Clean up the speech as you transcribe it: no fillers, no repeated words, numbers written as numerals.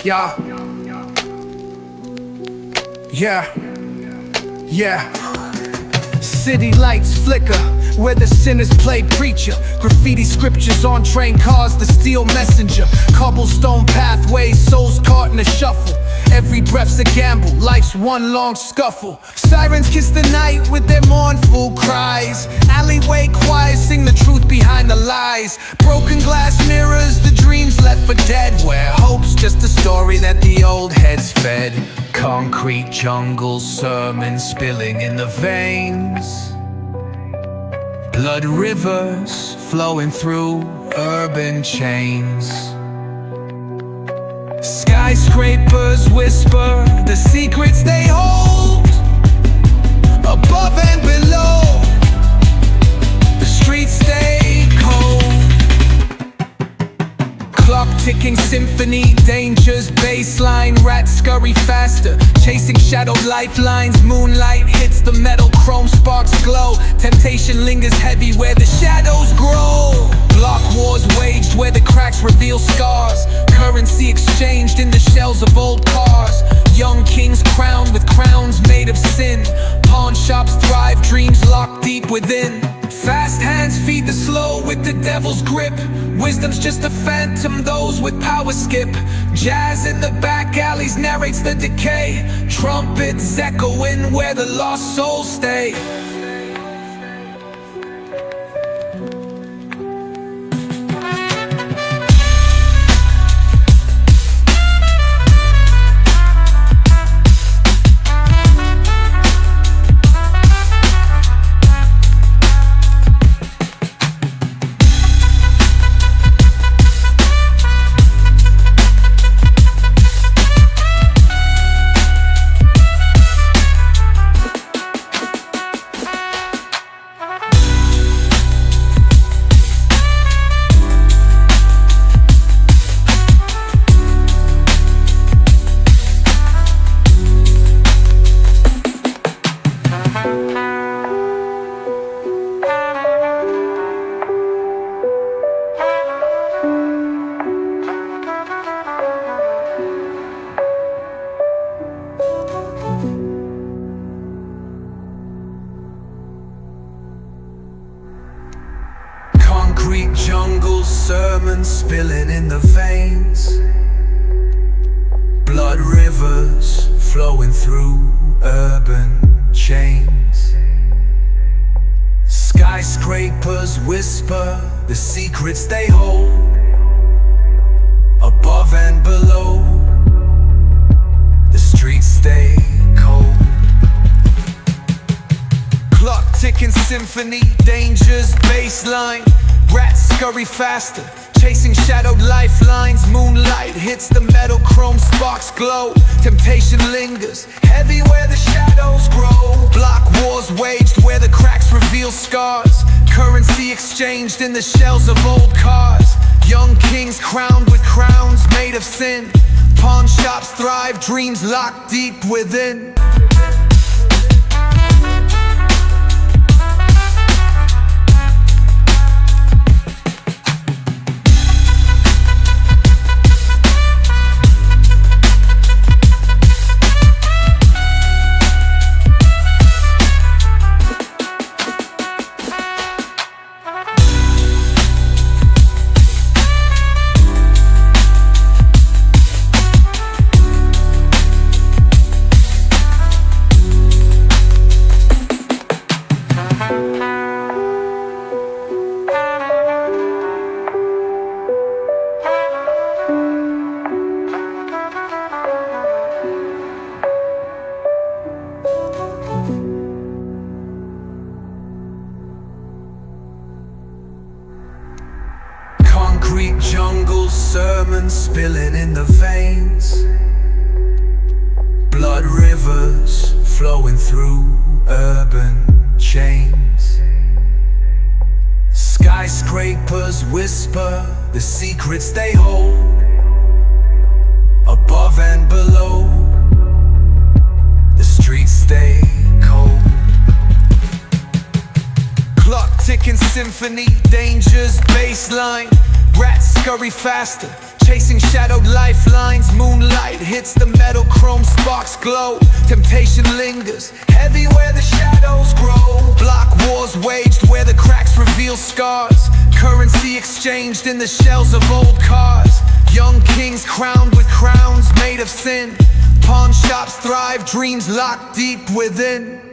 Yeah, yeah, yeah. City lights flicker where the sinners play preacher. Graffiti scriptures on train cars, the steel messenger. Cobblestone pathways, souls caught in a shuffle. Every breath's a gamble, life's one long scuffle. Sirens kiss the night with their mournful cries. Alleyway choirs sing the truth behind the lies. Broken glass mirrors, the dreams left for dead. Where hope's just a story that the old heads fed. Concrete jungle sermons spilling in the veins. Blood rivers flowing through urban chains. Skyscrapers whisper the secrets they hold. Above and below, the streets stay cold. Clock ticking symphony, dangers, baseline. Rats scurry faster, chasing shadowed lifelines. Moonlight hits the metal, chrome sparks glow. Temptation lingers heavy where the shadows grow. Block wars waged where the cracks reveal scars. Currency exchanged in the shells of old cars. Young kings crowned with crowns made of sin. Pawn shops thrive, dreams locked deep within. Fast hands feed the slow with the devil's grip. Wisdom's just a phantom, those with power skip. Jazz in the back alleys narrates the decay. Trumpets echoing where the lost souls stay. Concrete jungle sermons spilling in the veins. Blood rivers flowing through urban chains. Skyscrapers whisper the secrets they hold. Above and below, the streets stay cold. Clock ticking symphony, dangers baseline. Rats scurry faster, chasing shadowed lifelines. Moonlight hits the metal, chrome sparks glow. Temptation lingers, heavy where the shadows grow. Block wars waged where the cracks reveal scars. Currency exchanged in the shells of old cars. Young kings crowned with crowns made of sin. Pawn shops thrive, dreams locked deep within. Concrete jungle sermons spilling in the veins. Blood rivers flowing through urban chains. Skyscrapers whisper the secrets they hold. Above and below, the streets stay cold. Clock ticking symphony, dangers baseline. Rats scurry faster, chasing shadowed lifelines. Moonlight hits the metal, chrome sparks glow. Temptation lingers, heavy where the shadows grow. Block wars waged where the cracks reveal scars. Currency exchanged in the shells of old cars. Young kings crowned with crowns made of sin. Pawn shops thrive, dreams locked deep within.